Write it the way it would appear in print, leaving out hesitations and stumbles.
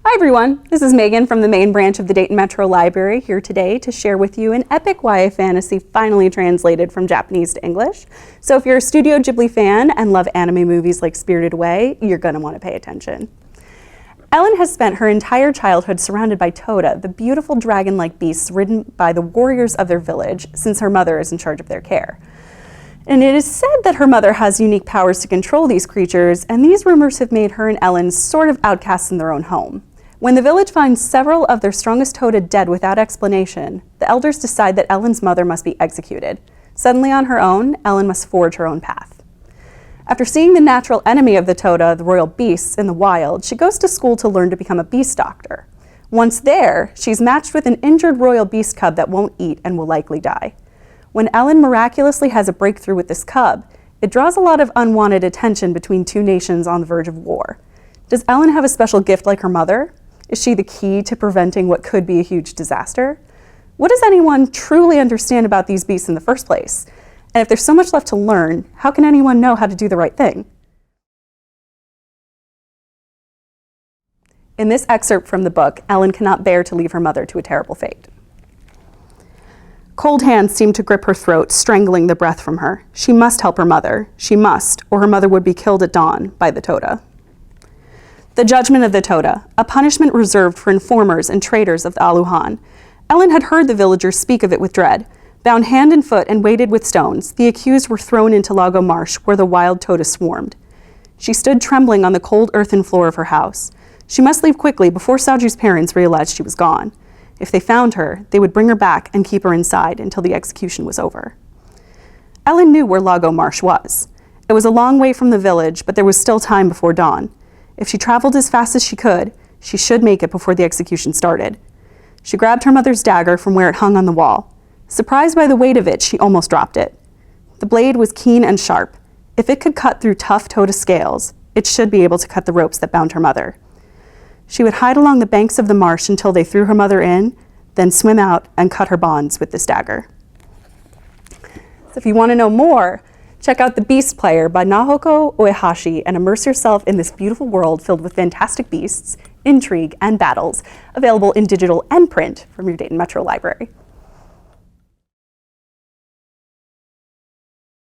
Hi everyone, this is Megan from the main branch of the Dayton Metro Library here today to share with you an epic YA fantasy finally translated from Japanese to English. So if you're a Studio Ghibli fan and love anime movies like Spirited Away, you're going to want to pay attention. Ellen has spent her entire childhood surrounded by Toda, the beautiful dragon-like beasts ridden by the warriors of their village, since her mother is in charge of their care. And it is said that her mother has unique powers to control these creatures, and these rumors have made her and Ellen sort of outcasts in their own home. When the village finds several of their strongest Toda dead without explanation, the elders decide that Ellen's mother must be executed. Suddenly on her own, Ellen must forge her own path. After seeing the natural enemy of the Toda, the royal beasts, in the wild, she goes to school to learn to become a beast doctor. Once there, she's matched with an injured royal beast cub that won't eat and will likely die. When Ellen miraculously has a breakthrough with this cub, it draws a lot of unwanted attention between two nations on the verge of war. Does Ellen have a special gift like her mother? Is she the key to preventing what could be a huge disaster? What does anyone truly understand about these beasts in the first place? And if there's so much left to learn, how can anyone know how to do the right thing? In this excerpt from the book, Ellen cannot bear to leave her mother to a terrible fate. Cold hands seemed to grip her throat, strangling the breath from her. She must help her mother. She must, or her mother would be killed at dawn by the Toda. The judgment of the Toda, a punishment reserved for informers and traitors of the Aluhan. Ellen had heard the villagers speak of it with dread. Bound hand and foot and weighted with stones, the accused were thrown into Lago Marsh, where the wild Toda swarmed. She stood trembling on the cold earthen floor of her house. She must leave quickly before Saju's parents realized she was gone. If they found her, they would bring her back and keep her inside until the execution was over. Ellen knew where Lago Marsh was. It was a long way from the village, but there was still time before dawn. If she traveled as fast as she could, she should make it before the execution started. She grabbed her mother's dagger from where it hung on the wall. Surprised by the weight of it, she almost dropped it. The blade was keen and sharp. If it could cut through tough Toda scales, it should be able to cut the ropes that bound her mother. She would hide along the banks of the marsh until they threw her mother in, then swim out and cut her bonds with this dagger. So if you want to know more, check out The Beast Player by Naoko Uehashi and immerse yourself in this beautiful world filled with fantastic beasts, intrigue, and battles, available in digital and print from your Dayton Metro Library.